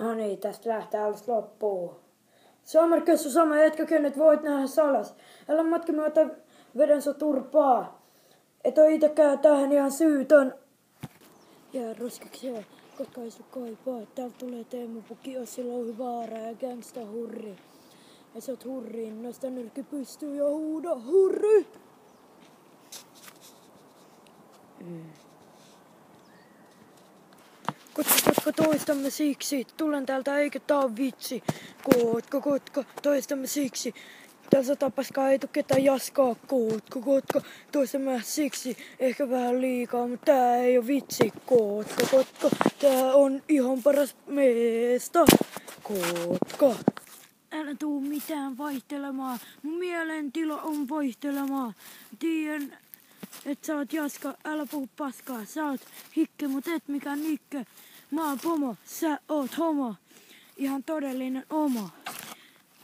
No niin, tästä lähtee alusta loppuun. Suomarkessu sama jätkä, nyt voit nähdä salas. Älä matki myötä vedän sua turpaa. Et oo itekään tähän ihan syytön. Jää roskiksi ja koska ei su kaipaa. Täältä tulee Teemu Puki, Ossi Louhi Vaara ja Gangsta Hurri. Ja sä oot hurriin, nosta nyrkki pystyy ja huuda hurri! Kotka, toistamme siksi. Tulen täältä eikä tää on vitsi. Kotka, toistamme siksi. Tässä tapaskaa ei tuu ketään jaskaa. Kotka, toistamme siksi. Ehkä vähän liikaa, mutta tää ei oo vitsi. Kotka, tää on ihan paras meistä. Kotka. Älä tuu mitään vaihtelemaan. Mun mielentila on vaihtelemaan. Tiedän, et sä oot jaska, älä puhu paskaa. Sä oot hikke, mut et mikään nikke. Mä oon pomo, sä oot homo. Ihan todellinen oma.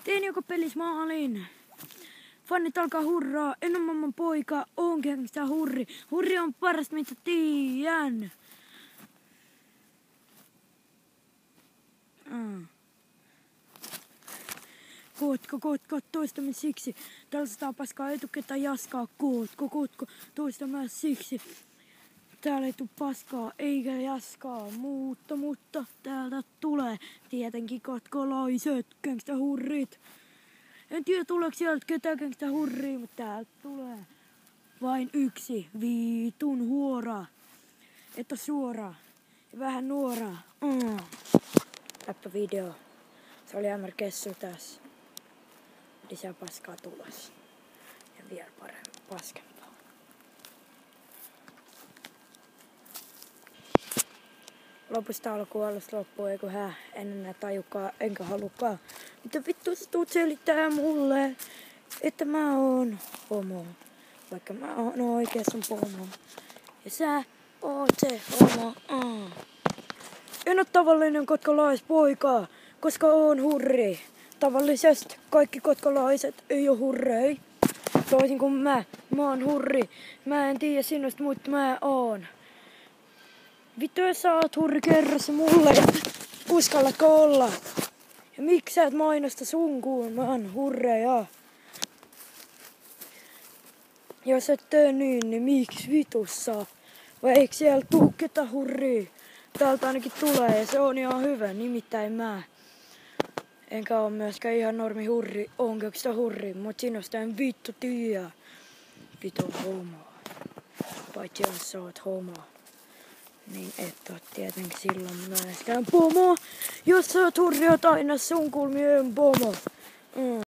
Tein joka pelis maalin. Fannit alkaa hurraa, en oo mamman poika, oon Gangsta Hurri. Hurri on paras mitä tiedän. Kotka, toistamme siksi. Tällaista paskaa ei tuu ketään jaskaa. Kotka, toistamme siksi. Täällä ei tuu paskaa eikä jaskaa, mutta täältä tulee tietenkin kotkolaiset Gangsta Hurrit. En tiedä tuleeko sieltä ketään Gangsta Hurria, mutta täältä tulee vain yksi viitun huora. Että suora ja vähän nuora. Läppävideo. Se oli Suomarkessu tässä. Lisää paskaa tulossa. Ja vielä paskempaa. Lopusta alkuun, alusta loppuun, eiku en enää tajukaan, enkä halukaan. Mitä vittu sä tuut selittää mulle, että mä oon homo. Vaikka mä oon oikeassa pomo. Ja sä oot se homo. En oo tavallinen kotkalaispoika, koska oon hurri. Tavallisesti kaikki kotkalaiset ei oo hurrei. Toisin kuin mä oon hurri. Mä en tiedä sinusta, mutta mä oon. Vittu, jos sä oot hurri, kerro se mulle, uskallatko olla? Ja miksi sä et mainosta sun kuulemaan hurreja? Jos et tee niin miksi vitussa? Vai eikö siellä tuu ketä hurria? Täältä ainakin tulee ja se on ihan hyvä, nimittäin mä. Enkä oo myöskään ihan normi hurri, onko sitä hurri, mut sinusta en vittu tiedä. Vitu homo. Paitsi jos sä oot homo. Niin et oo tietenkin silloin myöskään pomo. Jos sä oot hurri, oot aina sun kulmien pomo.